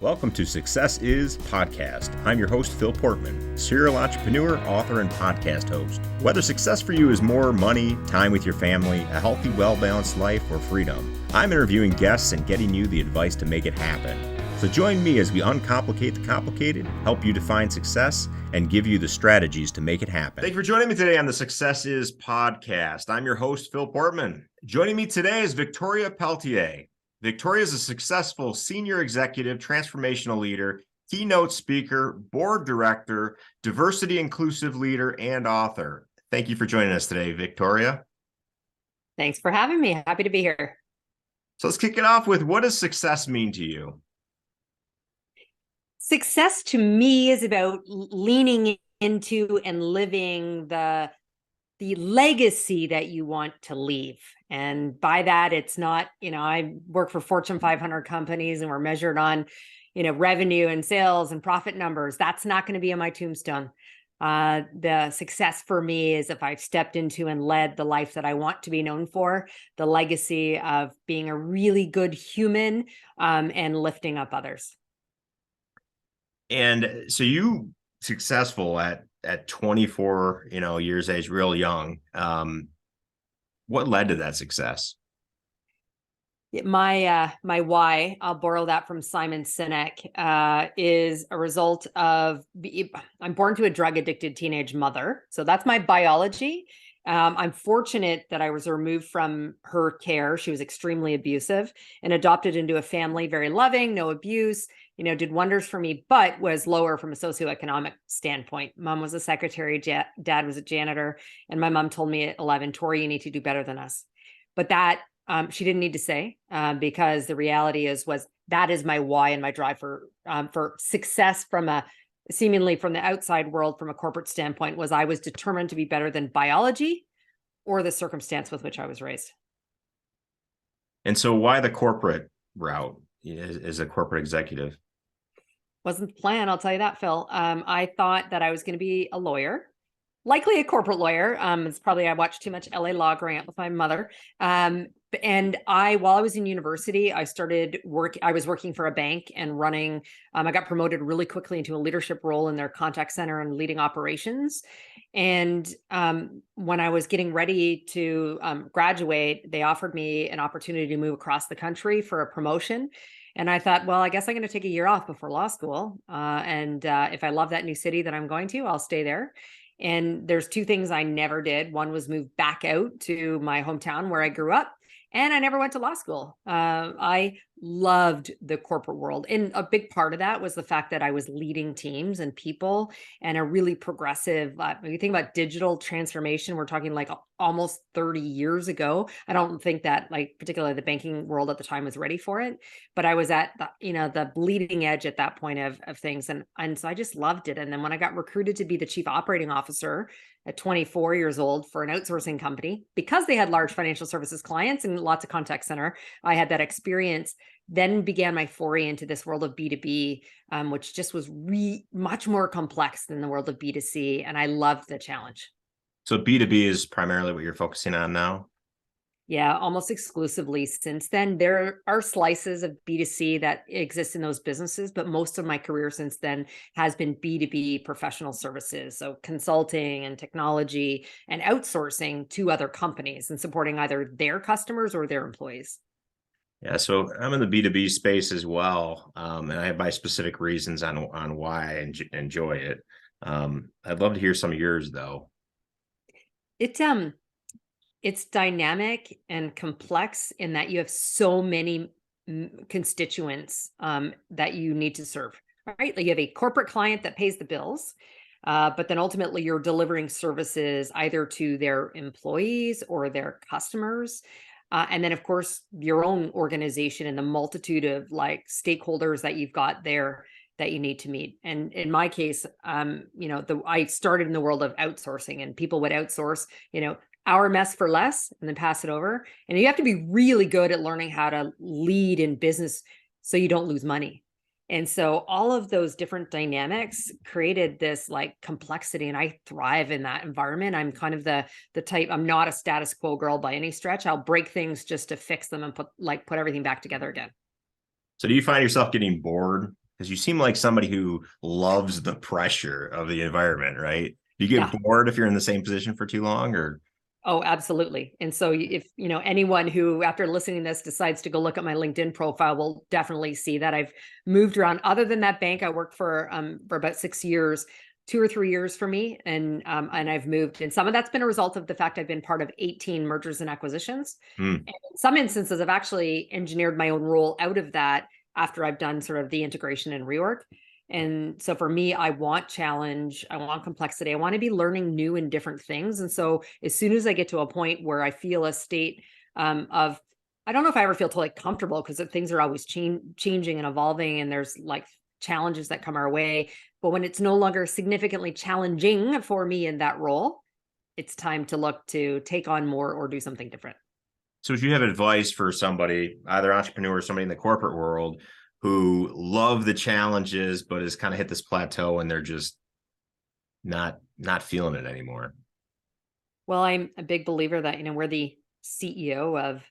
Welcome to Success Is Podcast. I'm your host, Phil Portman, serial entrepreneur, author, and podcast host. Whether success for you is more money, time with your family, a healthy, well-balanced life, or freedom, I'm interviewing guests and getting you the advice to make it happen. So join me as we uncomplicate the complicated, help you define success, and give you the strategies to make it happen. Thank you for joining me today on the Success Is Podcast. I'm your host, Phil Portman. Joining me today is Victoria Peltier. Victoria is a successful senior executive, transformational leader, keynote speaker, board director, diversity inclusive leader, and author. Thank you for joining us today, Victoria. Thanks for having me. Happy to be here. So let's kick it off with, what does success mean to you? Success to me is about leaning into and living the legacy that you want to leave. And by that, it's not, I work for Fortune 500 companies and we're measured on, revenue and sales and profit numbers. That's not going to be on my tombstone. The success for me is if I've stepped into and led the life that I want to be known for, the legacy of being a really good human and lifting up others. And so you successful at 24, years age, real young. What led to that success? My why, I'll borrow that from Simon Sinek, is a result of, I'm born to a drug addicted teenage mother. So that's my biology. I'm fortunate that I was removed from her care. She was extremely abusive and adopted into a family, very loving, no abuse, did wonders for me, but was lower from a socioeconomic standpoint. Mom was a secretary, dad was a janitor. And my mom told me at 11, Tori, you need to do better than us. But that she didn't need to say, because the reality was that is my why and my drive for success seemingly from the outside world, from a corporate standpoint, was I was determined to be better than biology or the circumstance with which I was raised. And so why the corporate route as a corporate executive? Wasn't the plan, I'll tell you that, Phil. I thought that I was going to be a lawyer, likely a corporate lawyer. It's probably I watched too much LA Law growing up with my mother. And while I was in university, I was working for a bank and running, I got promoted really quickly into a leadership role in their contact center and leading operations. And when I was getting ready to graduate, they offered me an opportunity to move across the country for a promotion. And I thought, well, I guess I'm going to take a year off before law school. And if I love that new city that I'm going to, I'll stay there. And there's two things I never did. One was move back out to my hometown where I grew up. And I never went to law school. I loved the corporate world. And a big part of that was the fact that I was leading teams and people and a really progressive, when you think about digital transformation, we're talking like almost 30 years ago. I don't think that particularly the banking world at the time was ready for it, but I was at the bleeding edge at that point of things. And so I just loved it. And then when I got recruited to be the chief operating officer at 24 years old for an outsourcing company, because they had large financial services clients and lots of contact center, I had that experience, then began my foray into this world of B2B, which just was much more complex than the world of B2C. And I loved the challenge. So B2B is primarily what you're focusing on now? Yeah, almost exclusively since then. There are slices of B2C that exist in those businesses, but most of my career since then has been B2B professional services. So consulting and technology and outsourcing to other companies and supporting either their customers or their employees. Yeah, so I'm in the B2B space as well. And I have my specific reasons on why I enjoy it. I'd love to hear some of yours though. It's dynamic and complex in that you have so many constituents that you need to serve, right? Like you have a corporate client that pays the bills, but then ultimately you're delivering services either to their employees or their customers. And then of course, your own organization and the multitude of stakeholders that you've got there that you need to meet. And in my case, I started in the world of outsourcing, and people would outsource, our mess for less and then pass it over. And you have to be really good at learning how to lead in business so you don't lose money. And so all of those different dynamics created this complexity, and I thrive in that environment. I'm kind of the type, I'm not a status quo girl by any stretch. I'll break things just to fix them and put everything back together again. So do you find yourself getting bored Because you seem like somebody who loves the pressure of the environment, right? You get Yeah. bored if you're in the same position for too long, or Oh, absolutely. And so if, anyone who after listening to this decides to go look at my LinkedIn profile will definitely see that I've moved around. Other than that bank, I worked for about 6 years, 2 or 3 years for me. And I've moved. And some of that's been a result of the fact I've been part of 18 mergers and acquisitions. hmm. And in some instances, I've actually engineered my own role out of that after I've done sort of the integration and reorg. And so for me, I want challenge, I want complexity, I want to be learning new and different things. And so as soon as I get to a point where I feel a state of, I don't know if I ever feel totally comfortable because things are always changing and evolving, and there's like challenges that come our way. But when it's no longer significantly challenging for me in that role, it's time to look to take on more or do something different. So if you have advice for somebody, either entrepreneur or somebody in the corporate world who love the challenges, but has kind of hit this plateau and they're just not feeling it anymore. Well, I'm a big believer that, we're the CEO of,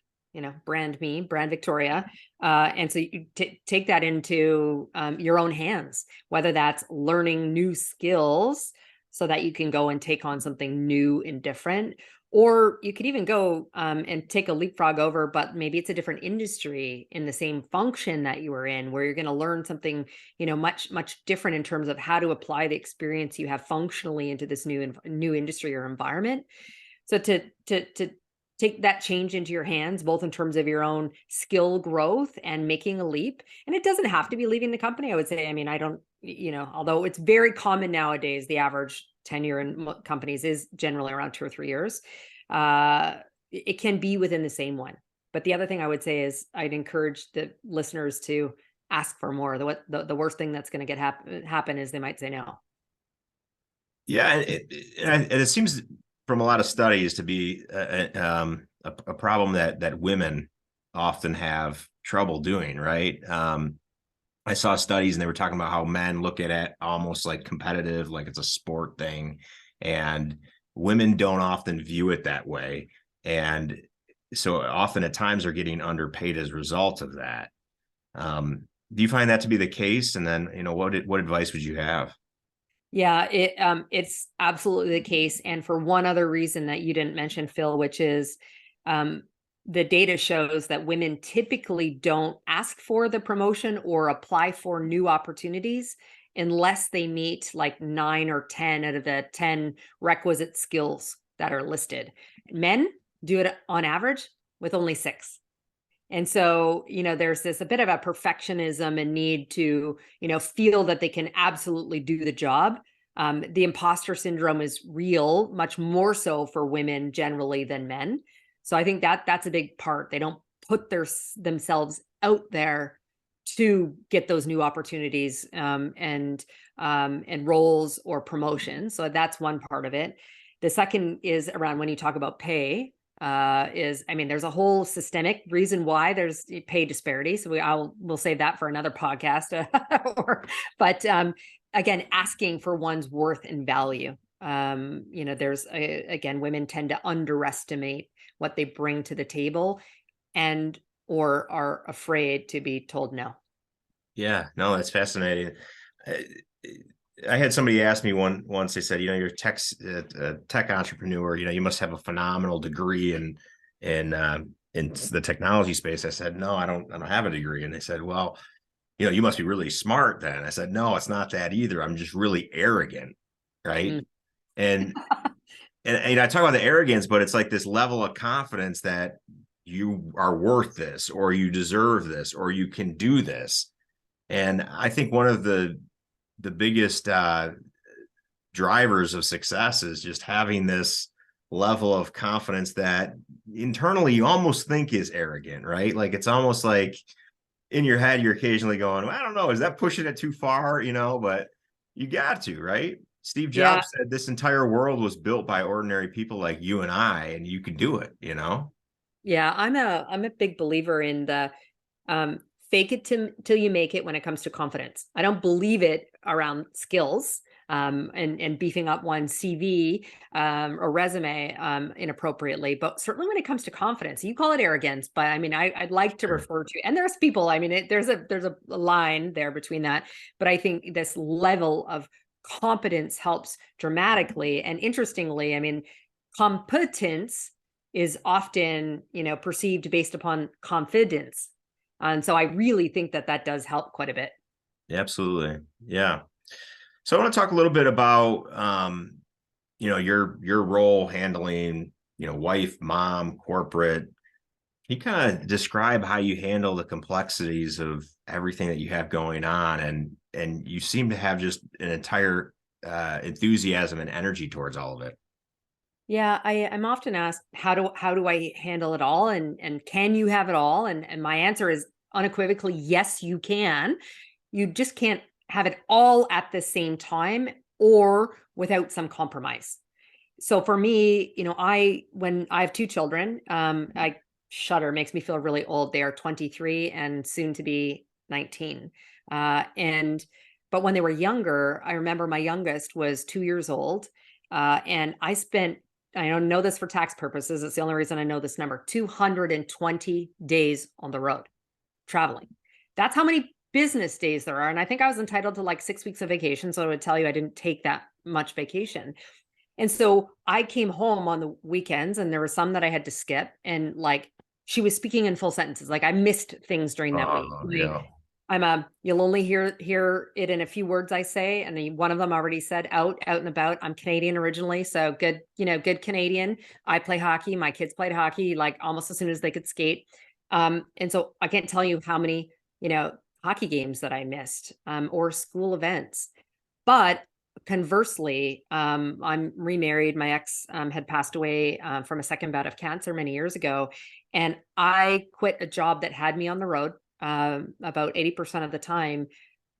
brand me, brand Victoria. And so you take that into your own hands, whether that's learning new skills so that you can go and take on something new and different. Or you could even go and take a leapfrog over, but maybe it's a different industry in the same function that you were in, where you're going to learn something, much, much different in terms of how to apply the experience you have functionally into this new industry or environment. So to take that change into your hands, both in terms of your own skill growth and making a leap. And it doesn't have to be leaving the company. I would say, I mean, I don't, although it's very common nowadays, the average tenure in companies is generally around 2 or 3 years. It can be within the same one. But the other thing I would say is I'd encourage the listeners to ask for more. The worst thing that's going to happen is they might say no. Yeah, and it seems from a lot of studies to be a problem that women often have trouble doing, right? I saw studies and they were talking about how men look at it almost like competitive, like it's a sport thing, and women don't often view it that way. And so often at times they're getting underpaid as a result of that. Do you find that to be the case? And then, what advice would you have? Yeah, it's absolutely the case. And for one other reason that you didn't mention, Phil, which is um, the data shows that women typically don't ask for the promotion or apply for new opportunities unless they meet like 9 or 10 out of the 10 requisite skills that are listed. Men do it on average with only 6. And so, there's this a bit of a perfectionism and need to, feel that they can absolutely do the job. The imposter syndrome is real, much more so for women generally than men. So I think that that's a big part. They don't put themselves out there to get those new opportunities and roles or promotions. So that's one part of it. The second is around when you talk about pay. There's a whole systemic reason why there's pay disparity. So we'll save that for another podcast. But again, asking for one's worth and value. Again, women tend to underestimate what they bring to the table and or are afraid to be told no. Yeah, no, that's fascinating. I had somebody ask me once. They said, you're a tech entrepreneur. You must have a phenomenal degree in the technology space. I said, no, I don't have a degree. And they said, well, you must be really smart then. I said, no, it's not that either. I'm just really arrogant, right? Mm. And and I talk about the arrogance, but it's like this level of confidence that you are worth this, or you deserve this, or you can do this. And I think one of the biggest drivers of success is just having this level of confidence that internally you almost think is arrogant, right? Like it's almost like in your head you're occasionally going, well, I don't know, is that pushing it too far? But you got to, right? Steve Yeah. Jobs said this entire world was built by ordinary people like you and I, and you can do it. Yeah. I'm a big believer in the fake it till you make it when it comes to confidence. I don't believe it around skills. and beefing up one's CV or resume inappropriately. But certainly when it comes to confidence, you call it arrogance, but I mean, I'd like to refer to, and there's people, I mean, there's a line there between that, but I think this level of competence helps dramatically. And interestingly, I mean, competence is often, perceived based upon confidence. And so I really think that does help quite a bit. Absolutely. Yeah. So I want to talk a little bit about, your role handling, wife, mom, corporate. Can you kind of describe how you handle the complexities of everything that you have going on? And you seem to have just an entire enthusiasm and energy towards all of it. Yeah, I'm often asked how do I handle it all, and can you have it all? And my answer is unequivocally yes, you can. You just can't have it all at the same time or without some compromise. So for me, when I have two children, I shudder, makes me feel really old. They are 23 and soon to be 19. But when they were younger, I remember my youngest was 2 years old. And I don't know this for tax purposes. It's the only reason I know this number, 220 days on the road traveling. That's how many business days there are. And I think I was entitled to like 6 weeks of vacation. So I would tell you I didn't take that much vacation. And so I came home on the weekends and there were some that I had to skip. And like she was speaking in full sentences. Like I missed things during that week. Yeah. You'll only hear it in a few words I say. And one of them already said out and about. I'm Canadian originally. So good, good Canadian. I play hockey. My kids played hockey like almost as soon as they could skate. And so I can't tell you how many, hockey games that I missed or school events. But conversely, I'm remarried. My ex had passed away from a second bout of cancer many years ago. And I quit a job that had me on the road about 80% of the time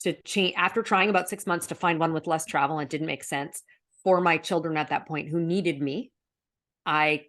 to change after trying about 6 months to find one with less travel. And it didn't make sense for my children at that point who needed me. I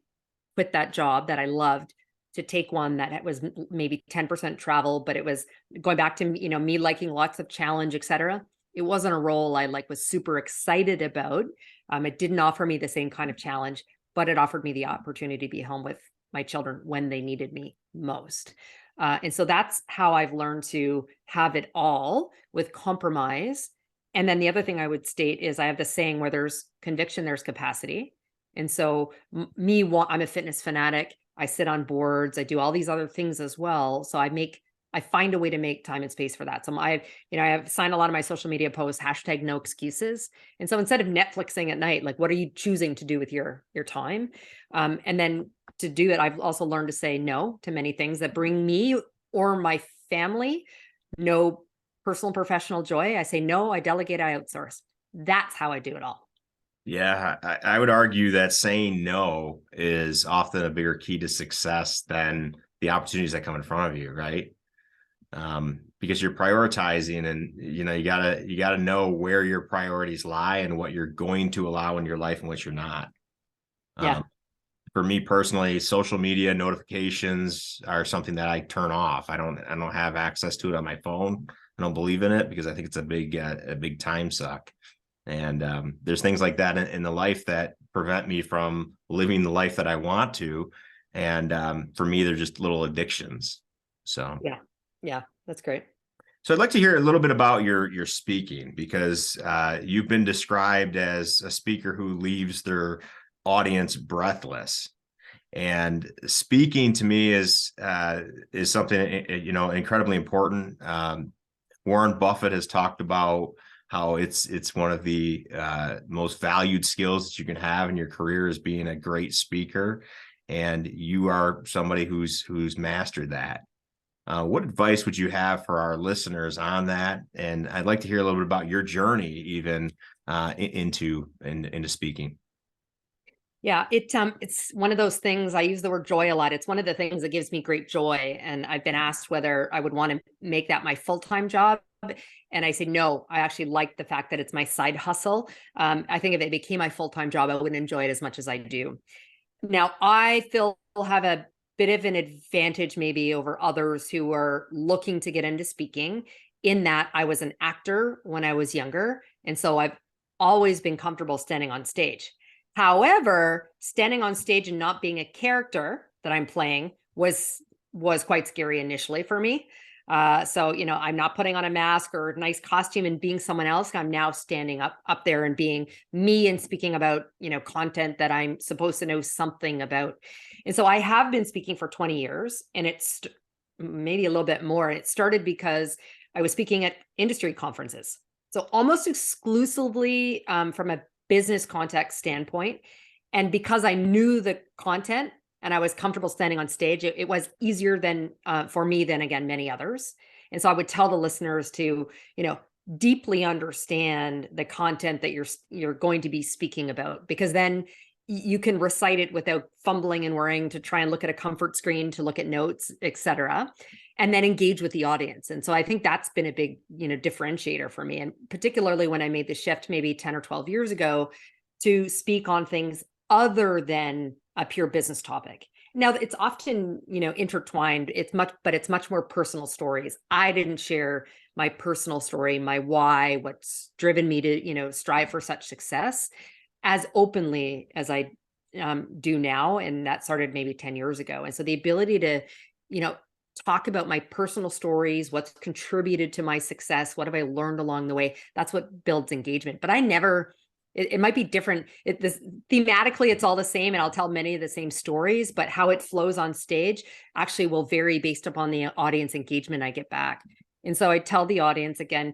quit that job that I loved to take one that was maybe 10% travel, but it was going back to, me liking lots of challenge, et cetera. It wasn't a role I was super excited about. It didn't offer me the same kind of challenge, but it offered me the opportunity to be home with my children when they needed me most. And so that's how I've learned to have it all with compromise. And then the other thing I would state is I have the saying where there's conviction, there's capacity. And so I'm a fitness fanatic. I sit on boards. I do all these other things as well. So I find a way to make time and space for that. So I have signed a lot of my social media posts, #no excuses. And so instead of Netflixing at night, like, what are you choosing to do with your time? And then to do it, I've also learned to say no to many things that bring me or my family no personal and professional joy. I say no, I delegate, I outsource. That's how I do it all. Yeah, I would argue that saying no is often a bigger key to success than the opportunities that come in front of you, right? Because you're prioritizing, and you gotta know where your priorities lie and what you're going to allow in your life and what you're not. Yeah. For me personally, social media notifications are something that I turn off. I don't have access to it on my phone. I don't believe in it because I think it's a big time suck. And there's things like that in the life that prevent me from living the life that I want to. And for me, they're just little addictions. So yeah, that's great. So I'd like to hear a little bit about your speaking, because you've been described as a speaker who leaves their audience breathless. And speaking to me is something incredibly important. Warren Buffett has talked about how it's one of the most valued skills that you can have in your career is being a great speaker, and you are somebody who's mastered that. What advice would you have for our listeners on that? And I'd like to hear a little bit about your journey even into speaking. Yeah, it's one of those things. I use the word joy a lot. It's one of the things that gives me great joy. And I've been asked whether I would want to make that my full-time job. And I say, no, I actually like the fact that it's my side hustle. I think if it became my full-time job, I wouldn't enjoy it as much as I do. Now, I feel have a bit of an advantage maybe over others who are looking to get into speaking, in that I was an actor when I was younger. And so I've always been comfortable standing on stage. However, standing on stage and not being a character that I'm playing was quite scary initially for me. So, I'm not putting on a mask or a nice costume and being someone else. I'm now standing up there and being me and speaking about, content that I'm supposed to know something about. And so I have been speaking for 20 years, and it's maybe a little bit more. It started because I was speaking at industry conferences. So almost exclusively from a business context standpoint. And because I knew the content and I was comfortable standing on stage, it was easier for me than, again, many others. And so I would tell the listeners to, deeply understand the content that you're going to be speaking about, because then you can recite it without fumbling and worrying to try and look at a comfort screen, to look at notes, etc., and then engage with the audience. And so I think that's been a big, differentiator for me. And particularly when I made the shift maybe 10 or 12 years ago to speak on things other than a pure business topic. Now, it's often, intertwined. It's much more personal stories. I didn't share my personal story, my why, what's driven me to, strive for such success as openly as I do now. And that started maybe 10 years ago. And so the ability to, talk about my personal stories, what's contributed to my success, what have I learned along the way, that's what builds engagement. But I never, it might be different. Thematically, it's all the same, and I'll tell many of the same stories, but how it flows on stage actually will vary based upon the audience engagement I get back. And so I tell the audience, again,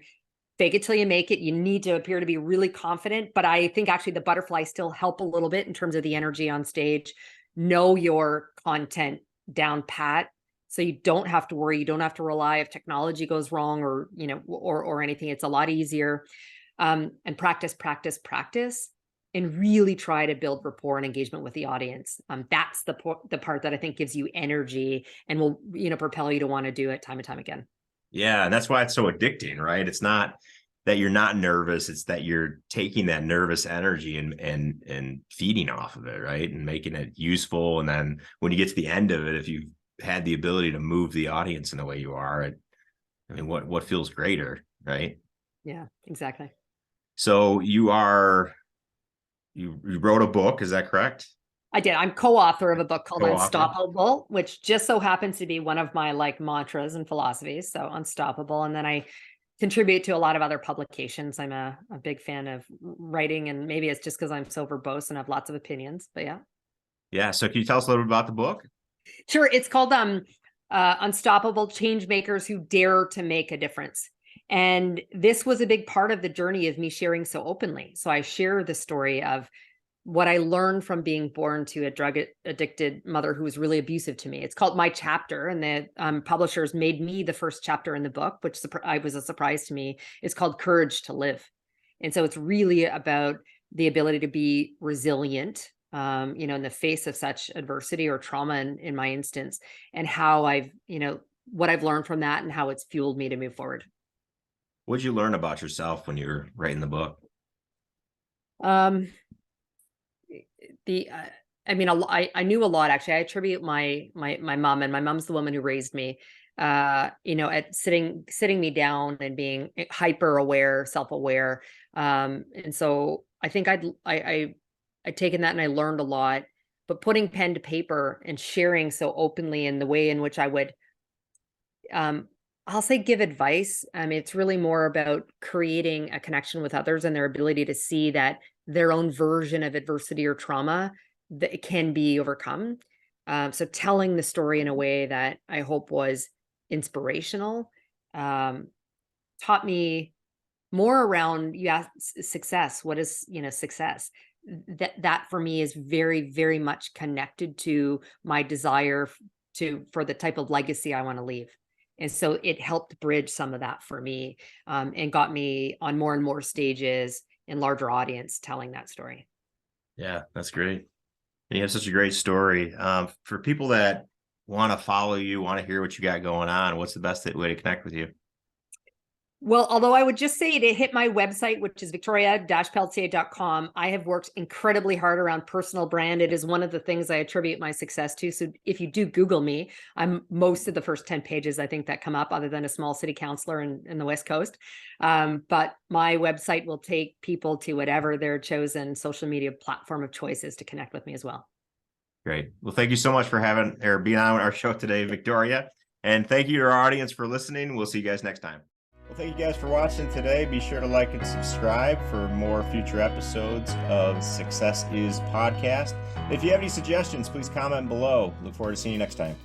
fake it till you make it. You need to appear to be really confident, but I think actually the butterflies still help a little bit in terms of the energy on stage. Know your content down pat, so you don't have to worry. You don't have to rely if technology goes wrong or anything. It's a lot easier. And practice, and really try to build rapport and engagement with the audience. That's the part that I think gives you energy and will, propel you to want to do it time and time again. Yeah. And that's why it's so addicting, right? It's not that you're not nervous. It's that you're taking that nervous energy and feeding off of it, right? And making it useful. And then when you get to the end of it, if you've had the ability to move the audience in the way you are, what feels greater, right? Yeah, exactly. So you wrote a book, is that correct? I did. I'm co-author of a book called Unstoppable, which just so happens to be one of my mantras and philosophies. So Unstoppable. And then I contribute to a lot of other publications. I'm a big fan of writing, and maybe it's just because I'm so verbose and have lots of opinions, but yeah. Yeah. So can you tell us a little bit about the book? Sure. It's called Unstoppable: Change Makers Who Dare to Make a Difference. And this was a big part of the journey of me sharing so openly. So I share the story of what I learned from being born to a drug addicted mother who was really abusive to me. It's called My Chapter, and the publishers made me the first chapter in the book, which was a surprise to me. It's called Courage to Live. And so it's really about the ability to be resilient, in the face of such adversity or trauma in my instance, and how what I've learned from that and how it's fueled me to move forward. What did you learn about yourself when you were writing the book? I knew a lot, actually. I attribute my mom, and my mom's the woman who raised me, at sitting me down and being hyper aware, self-aware. And so I think I'd taken that and I learned a lot, but putting pen to paper and sharing so openly in the way in which I would, I'll say, give advice. It's really more about creating a connection with others and their ability to see that their own version of adversity or trauma that it can be overcome. So telling the story in a way that I hope was inspirational, taught me more around, you asked success. What is, success? That for me is very, very much connected to my desire for the type of legacy I want to leave. And so it helped bridge some of that for me, and got me on more and more stages in larger audience telling that story. Yeah, that's great. And you have such a great story. For people that want to follow you, want to hear what you got going on, what's the best way to connect with you? Well, although I would just say to hit my website, which is victoria-peltier.com, I have worked incredibly hard around personal brand. It is one of the things I attribute my success to. So if you do Google me, I'm most of the first 10 pages, I think, that come up, other than a small city councilor in the West Coast. But my website will take people to whatever their chosen social media platform of choice is to connect with me as well. Great. Well, thank you so much for being on our show today, Victoria. And thank you to our audience for listening. We'll see you guys next time. Well, thank you guys for watching today. Be sure to like and subscribe for more future episodes of Success Is Podcast. If you have any suggestions, please comment below. Look forward to seeing you next time.